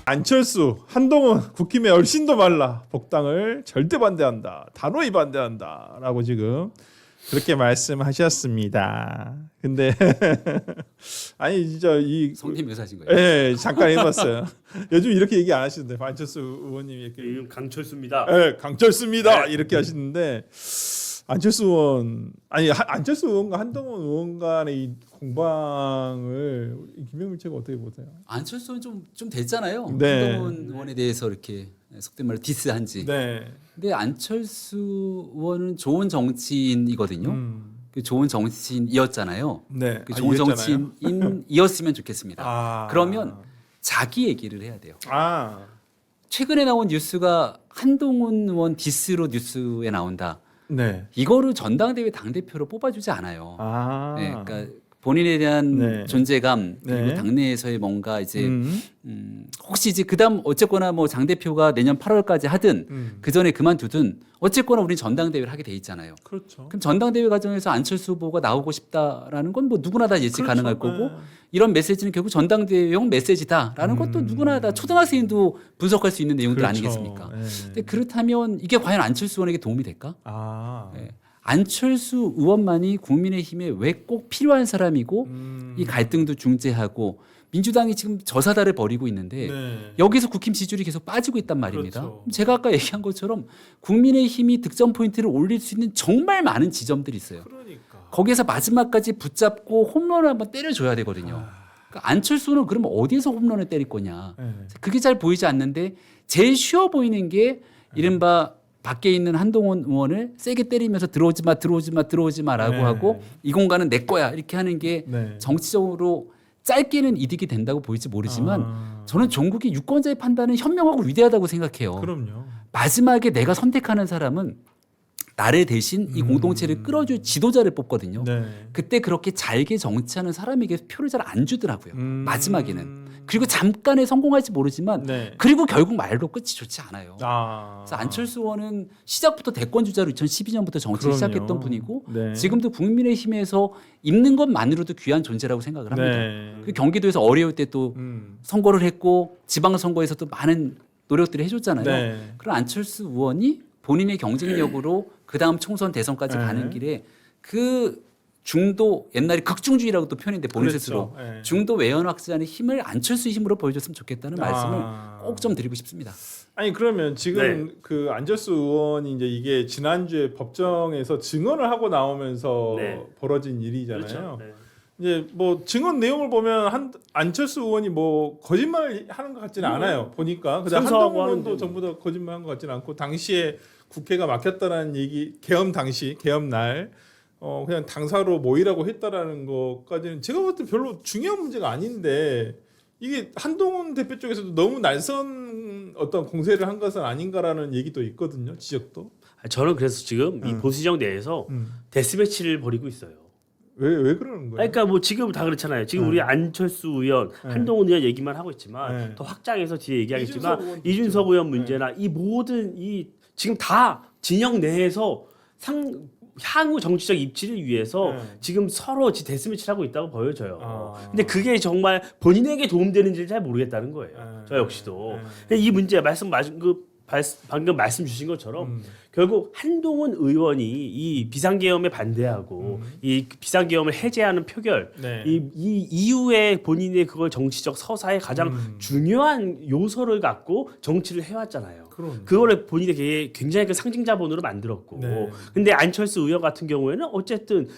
안철수, 한동훈 국힘에 얼씬도 말라. 복당을 절대 반대한다. 단호히 반대한다. 라고 지금 그렇게 말씀하셨습니다. 근데 아니 진짜 이 성님 의사신 거예요? 예, 잠깐 해봤어요. 요즘 이렇게 얘기 안 하시는데 안철수 의원님이 이렇게 이름 강철수입니다. 예, 강철수입니다. 이렇게 하시는데 안철수 의원 안철수 의원과 한동훈 의원 간의 이 공방을 김영민 씨가 어떻게 보세요? 안철수는 좀 됐잖아요. 네. 한동훈 의원에 대해서 이렇게 속된 말로 디스한지. 네. 근데 안철수 의원은 좋은 정치인이거든요. 그 좋은 정치인이었잖아요. 네. 그 좋은 정치인이었으면 좋겠습니다. 아. 그러면 자기 얘기를 해야 돼요. 아. 최근에 나온 뉴스가 한동훈 의원 디스로 뉴스에 나온다. 네. 이거를 전당대회 당대표로 뽑아주지 않아요. 아. 네, 그러니까 본인에 대한 네. 존재감 그리고 네. 당내에서의 뭔가 이제 혹시 이제 그다음 어쨌거나 뭐 장 대표가 내년 8월까지 하든 그 전에 그만두든 어쨌거나 우린 전당대회를 하게 돼 있잖아요. 그렇죠. 그럼 전당대회 과정에서 안철수 후보가 나오고 싶다라는 건 뭐 누구나 다 예측 그렇죠. 가능할 거고 네. 이런 메시지는 결국 전당대회용 메시지다라는 것도 누구나 다 초등학생도 분석할 수 있는 내용들 그렇죠. 아니겠습니까? 네. 근데 그렇다면 이게 과연 안철수 의원에게 도움이 될까? 아. 네. 안철수 의원만이 국민의힘에 왜 꼭 필요한 사람이고 이 갈등도 중재하고 민주당이 지금 저사다를 벌이고 있는데 네. 여기서 국힘 지지율이 계속 빠지고 있단 말입니다. 그렇죠. 제가 아까 얘기한 것처럼 국민의힘이 득점 포인트를 올릴 수 있는 정말 많은 지점들이 있어요. 그러니까. 거기에서 마지막까지 붙잡고 홈런을 한번 때려줘야 되거든요. 그러니까 안철수는 그러면 어디에서 홈런을 때릴 거냐. 네. 그게 잘 보이지 않는데 제일 쉬워 보이는 게 이른바 밖에 있는 한동훈 의원을 세게 때리면서 들어오지 마라고 네. 하고 이 공간은 내 거야 이렇게 하는 게 네. 정치적으로 짧게는 이득이 된다고 보일지 모르지만 아. 저는 종국이 유권자의 판단은 현명하고 위대하다고 생각해요. 그럼요. 마지막에 내가 선택하는 사람은 나를 대신 이 공동체를 끌어줄 지도자를 뽑거든요. 네. 그때 그렇게 잘게 정치하는 사람에게 표를 잘 안 주더라고요. 마지막에는. 그리고 잠깐에 성공할지 모르지만 네. 그리고 결국 말로 끝이 좋지 않아요. 아. 그래서 안철수 의원은 시작부터 대권 주자로 2012년부터 정치를 그럼요. 시작했던 분이고 네. 지금도 국민의힘에서 있는 것만으로도 귀한 존재라고 생각을 합니다. 네. 그리고 경기도에서 어려울 때 또 선거를 했고 지방선거에서도 많은 노력들을 해줬잖아요. 네. 그런 안철수 의원이 본인의 경쟁력으로 그 다음 총선 대선까지 네. 가는 길에 그 중도 옛날에 극중주의라고 또 표현했는데 본인 그렇죠. 스스로 네. 중도 외연 확산의 힘을 안철수의 힘으로 보여줬으면 좋겠다는 말씀을 아. 꼭 좀 드리고 싶습니다. 아니 그러면 지금 네. 그 안철수 의원이 이제 이게 지난주에 법정에서 증언을 하고 나오면서 네. 벌어진 일이잖아요. 그렇죠. 네. 이제 뭐 증언 내용을 보면 안철수 의원이 뭐 거짓말 하는 것 같지는 않아요. 보니까 그다음 선서하고 한동훈 의원도 하는데 전부 다 거짓말한 것 같지는 않고 당시에 국회가 막혔다라는 얘기 계엄 당시 계엄 날 그냥 당사로 모이라고 했다라는 것까지는 제가 볼 때 별로 중요한 문제가 아닌데 이게 한동훈 대표 쪽에서도 너무 날선 어떤 공세를 한 것은 아닌가라는 얘기도 있거든요. 지적도. 저는 그래서 지금 이 보수정 내에서 데스매치를 벌이고 있어요. 왜 그러는 거예요? 그러니까 뭐 지금 다 그렇잖아요. 지금 우리 안철수 의원, 한동훈 의원 얘기만 하고 있지만 네. 더 확장해서 뒤에 얘기하겠지만 이준석 의원 이준석 의원 문제나 이 모든 이 지금 다 진영 내에서 향후 정치적 입지를 위해서 네. 지금 서로 데스매치를 하고 있다고 보여져요. 아. 근데 그게 정말 본인에게 도움되는지를 잘 모르겠다는 거예요. 저 역시도. 근데 이 문제 방금 말씀 주신 것처럼 결국 한동훈 의원이 이 비상계엄에 반대하고 이 비상계엄을 해제하는 표결 네. 이 이후에 본인의 그걸 정치적 서사의 가장 중요한 요소를 갖고 정치를 해왔잖아요. 그거를 본인에게 굉장히 그 상징 자본으로 만들었고 네. 근데 안철수 의원 같은 경우에는 어쨌든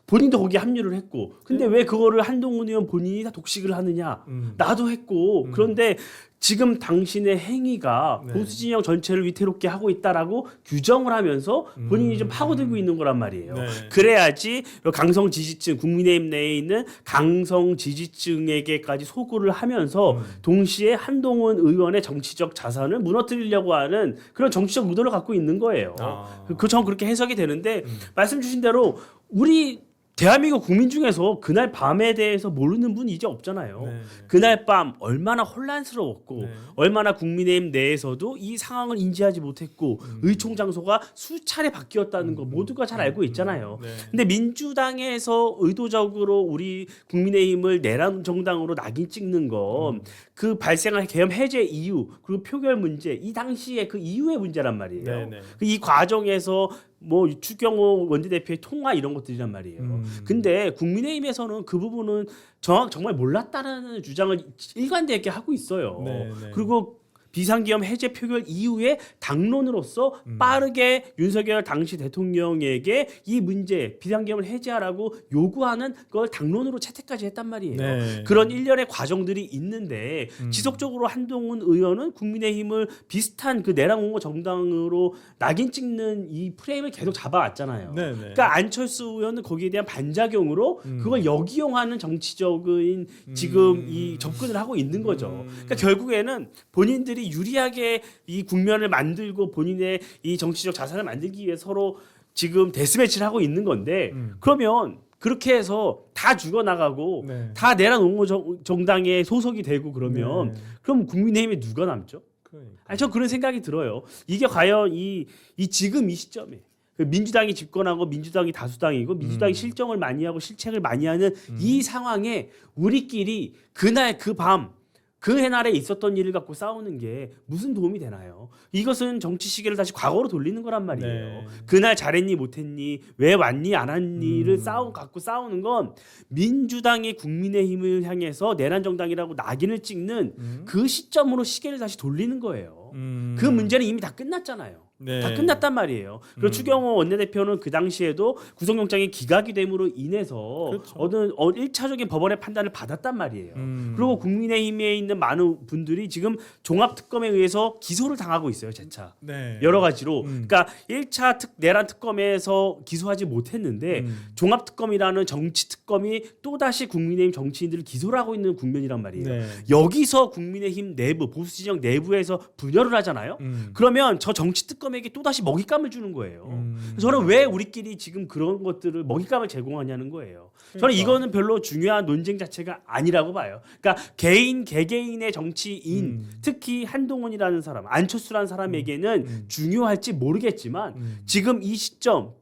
본인도 거기에 합류를 했고 근데 왜 그거를 한동훈 의원 본인이 다 독식을 하느냐 나도 했고 그런데 지금 당신의 행위가 네. 보수 진영 전체를 위태롭게 하고 있다라고 규정을 하면서 본인이 좀 파고들고 있는 거란 말이에요. 네. 그래야지 강성 지지층 국민의힘 내에 있는 강성 지지층에게까지 소구를 하면서 동시에 한동훈 의원의 정치적 자산을 무너뜨리려고 하는 그런 정치적 의도를 갖고 있는 거예요. 아. 전 그렇게 해석이 되는데 말씀 주신 대로 우리 대한민국 국민 중에서 그날 밤에 대해서 모르는 분 이제 없잖아요. 네. 그날 밤 얼마나 혼란스러웠고 네. 얼마나 국민의힘 내에서도 이 상황을 인지하지 못했고 의총 장소가 수차례 바뀌었다는 거 모두가 잘 알고 있잖아요. 네. 근데 민주당에서 의도적으로 우리 국민의힘을 내란 정당으로 낙인 찍는 건 그 발생한 계엄 해제 이유 그리고 표결 문제 이 당시에 그 이후의 문제란 말이에요. 네, 네. 이 과정에서 뭐 추경호 원내대표의 통화 이런 것들이란 말이에요. 근데 국민의힘에서는 그 부분은 정말 몰랐다라는 주장을 일관되게 하고 있어요. 네, 네. 그리고 비상계엄 해제 표결 이후에 당론으로서 빠르게 윤석열 당시 대통령에게 이 문제 비상계엄을 해제하라고 요구하는 걸 당론으로 채택까지 했단 말이에요. 네. 그런 일련의 과정들이 있는데 지속적으로 한동훈 의원은 국민의힘을 비슷한 그 내란 옹호 정당으로 낙인 찍는 이 프레임을 계속 잡아왔잖아요. 네, 네. 그러니까 안철수 의원은 거기에 대한 반작용으로 그걸 역이용하는 정치적인 지금 이 접근을 하고 있는 거죠. 그러니까 결국에는 본인들이 유리하게 이 국면을 만들고 본인의 이 정치적 자산을 만들기 위해 서로 지금 데스매치를 하고 있는 건데 그러면 그렇게 해서 다 죽어나가고 네. 다 내란 옹호 정당에 소속이 되고 그러면 네. 그럼 국민의힘에 누가 남죠? 그러니까. 아니 저 그런 생각이 들어요. 이게 과연 이 지금 이 시점에 그 민주당이 집권하고 민주당이 다수당이고 민주당이 실정을 많이 하고 실책을 많이 하는 이 상황에 우리끼리 그날 그 밤 그 해날에 있었던 일을 갖고 싸우는 게 무슨 도움이 되나요? 이것은 정치 시계를 다시 과거로 돌리는 거란 말이에요. 네. 그날 잘했니 못했니 왜 왔니 안 왔니를 갖고 싸우는 건 민주당이 국민의힘을 향해서 내란 정당이라고 낙인을 찍는 그 시점으로 시계를 다시 돌리는 거예요. 그 문제는 이미 다 끝났잖아요. 네. 다 끝났단 말이에요. 그리고 추경호 원내대표는 그 당시에도 구속영장이 기각이 됨으로 인해서 그렇죠. 어느 1차적인 법원의 판단을 받았단 말이에요. 그리고 국민의힘에 있는 많은 분들이 지금 종합특검에 의해서 기소를 당하고 있어요. 재차. 네. 여러 가지로. 그러니까 1차 내란 특검에서 기소하지 못했는데 종합특검이라는 정치특검이 또다시 국민의힘 정치인들을 기소를 하고 있는 국면이란 말이에요. 네. 여기서 국민의힘 내부 보수진영 내부에서 분열을 하잖아요. 그러면 저 정치특검에게 또다시 먹잇감을 주는 거예요. 저는 왜 우리끼리 지금 그런 것들을 먹잇감을 제공하냐는 거예요. 저는 이거는 별로 중요한 논쟁 자체가 아니라고 봐요. 그러니까 개개인의 정치인 특히 한동훈이라는 사람 안철수라는 사람에게는 중요할지 모르겠지만 지금 이 시점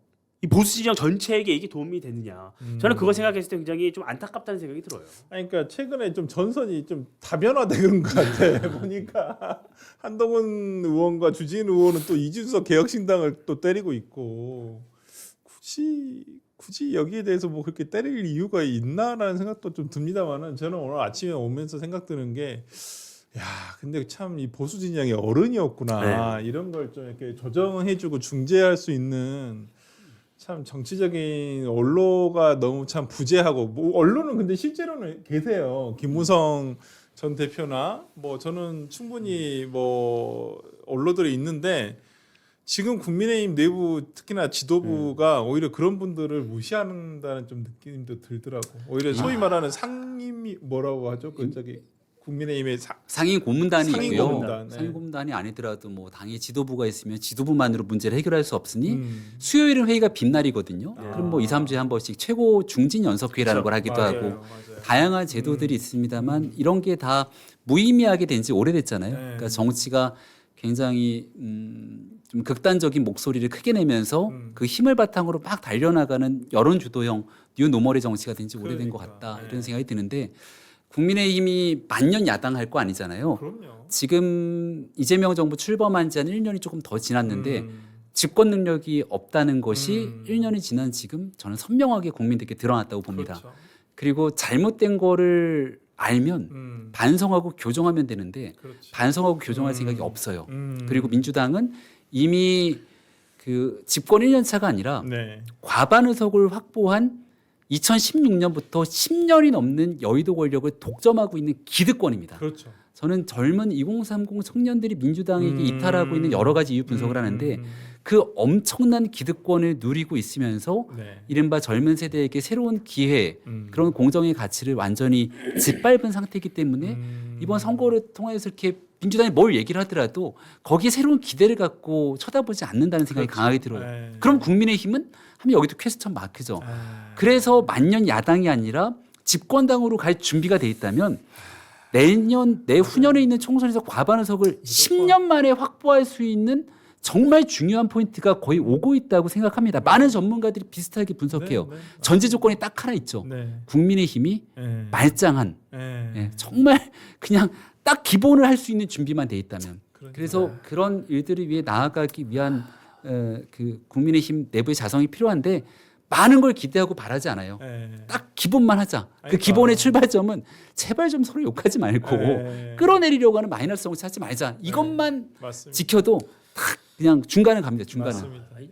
이 보수진영 전체에게 이게 도움이 되느냐 저는 그거 생각했을 때 굉장히 좀 안타깝다는 생각이 들어요. 아니, 그러니까 최근에 좀 전선이 좀 다변화된 것 같아. 보니까 한동훈 의원과 주진 의원은 또 이준석 개혁신당을 또 때리고 있고 굳이 여기에 대해서 뭐 그렇게 때릴 이유가 있나라는 생각도 좀 듭니다만은 저는 오늘 아침에 오면서 생각드는 게 야, 근데 참 이 보수 진영의 어른이었구나. 이런 걸 좀 이렇게 조정해주고 중재할 수 있는 참 정치적인 언로가 너무 참 부재하고 뭐 언론은 근데 실제로는 계세요. 김무성 전 대표나 뭐 저는 충분히 뭐 언로들이 있는데 지금 국민의힘 내부 특히나 지도부가 오히려 그런 분들을 무시한다는 좀 느낌도 들더라고. 오히려 소위 말하는 상임이 뭐라고 하죠? 그 저기 국민의힘의 상임 고문단이 상임 있고요. 고문단, 네. 상임 고문단이 아니더라도 뭐 당의 지도부가 있으면 지도부만으로 문제를 해결할 수 없으니 수요일은 회의가 빈날이거든요. 그럼 뭐 2, 3주에 한 번씩 최고 중진 연석회의라는 걸 하기도 맞아요, 하고 맞아요. 다양한 제도들이 있습니다만 이런 게 다 무의미하게 된 지 오래됐잖아요. 네. 그러니까 정치가 굉장히 좀 극단적인 목소리를 크게 내면서 그 힘을 바탕으로 막 달려나가는 여론 주도형 뉴노멀의 정치가 된 지 오래된 것 그러니까, 같다 네. 이런 생각이 드는데 국민의힘이 만년 야당할 거 아니잖아요. 그럼요. 지금 이재명 정부 출범한 지 한 1년이 조금 더 지났는데 집권 능력이 없다는 것이 1년이 지난 지금 저는 선명하게 국민들께 드러났다고 봅니다. 그렇죠. 그리고 잘못된 거를 알면 반성하고 교정하면 되는데 그렇지. 반성하고 교정할 생각이 없어요. 음. 그리고 민주당은 이미 그 집권 1년 차가 아니라 네. 과반 의석을 확보한 2016년부터 10년이 넘는 여의도 권력을 독점하고 있는 기득권입니다. 그렇죠. 저는 젊은 2030 청년들이 민주당에게 이탈하고 있는 여러 가지 이유 분석을 하는데 그 엄청난 기득권을 누리고 있으면서 네. 이른바 젊은 세대에게 새로운 기회 그런 공정의 가치를 완전히 짓밟은 상태이기 때문에 이번 선거를 통해서 이렇게 민주당이 뭘 얘기를 하더라도 거기에 새로운 기대를 갖고 쳐다보지 않는다는 생각이 그렇죠. 강하게 들어요. 네. 그럼 국민의힘은 하면 여기도 퀘스천 마크죠. 그래서 만년 야당이 아니라 집권당으로 갈 준비가 돼 있다면 내후년에 있는 총선에서 과반 의석을 10년 만에 확보할 수 있는 정말 중요한 포인트가 거의 오고 있다고 생각합니다. 많은 전문가들이 비슷하게 분석해요. 전제 조건이 딱 하나 있죠. 국민의힘이 말짱한 정말 그냥 딱 기본을 할 수 있는 준비만 돼 있다면. 그래서 그런 일들을 위해 나아가기 위한 그 국민의힘 내부의 자성이 필요한데 많은 걸 기대하고 바라지 않아요. 딱 기본만 하자. 그 기본의 출발점은 제발 좀 서로 욕하지 말고 끌어내리려고 하는 마이너스성을 찾지 말자. 이것만 지켜도 딱 그냥 중간에 갑니다. 중간은. 아니,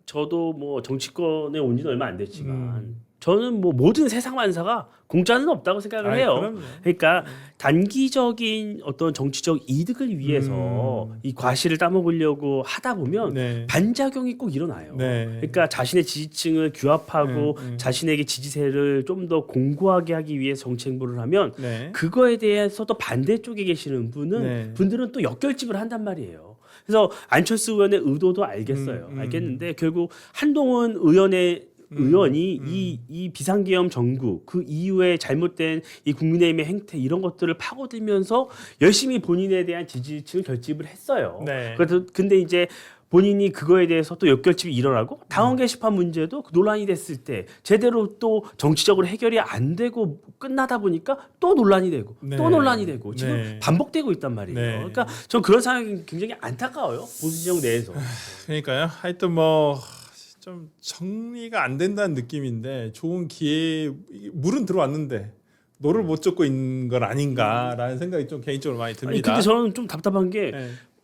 저도 뭐 정치권에 온 지는 얼마 안 됐지만 저는 뭐 모든 세상 만사가 공짜는 없다고 생각을 해요. 그럼요. 그러니까 단기적인 어떤 정치적 이득을 위해서 이 과실을 따먹으려고 하다 보면 반작용이 꼭 일어나요. 그러니까 자신의 지지층을 규합하고 자신에게 지지세를 좀 더 공고하게 하기 위해서 정치 행보를 하면 그거에 대해서 또 반대쪽에 계시는 분들은 또 역결집을 한단 말이에요. 그래서 안철수 의원의 의도도 알겠는데 결국 한동훈 의원이 이 비상계엄 정국 그 이후에 잘못된 이 국민의힘의 행태 이런 것들을 파고들면서 열심히 본인에 대한 지지층을 결집을 했어요. 그래서 근데 이제 본인이 그거에 대해서 또 역결집이 일어나고 당원 게시판 문제도 그 논란이 됐을 때 제대로 또 정치적으로 해결이 안 되고 끝나다 보니까 또 논란이 되고 또 논란이 되고 지금 반복되고 있단 말이에요. 그러니까 전 그런 상황이 굉장히 안타까워요. 보수 진영 내에서. 그러니까요. 하여튼 뭐 좀 정리가 안 된다는 느낌인데 좋은 기회 물은 들어왔는데 노를 못 젓고 있는 건 아닌가라는 생각이 좀 개인적으로 많이 듭니다. 아니, 근데 저는 좀 답답한 게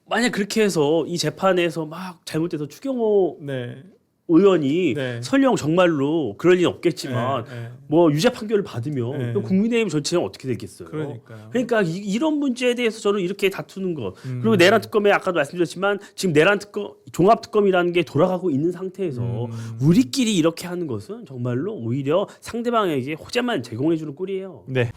만약 그렇게 해서 이 재판에서 막 잘못돼서 추경호 의원이 설령 정말로 그럴 리는 없겠지만 뭐 유죄 판결을 받으면 또 국민의힘 전체는 어떻게 되겠어요. 그러니까 이런 문제에 대해서 저는 이렇게 다투는 것 그리고 내란 특검에 아까도 말씀드렸지만 지금 내란 특검 종합 특검이라는 게 돌아가고 있는 상태에서 우리끼리 이렇게 하는 것은 정말로 오히려 상대방에게 호재만 제공해 주는 꼴이에요. 네.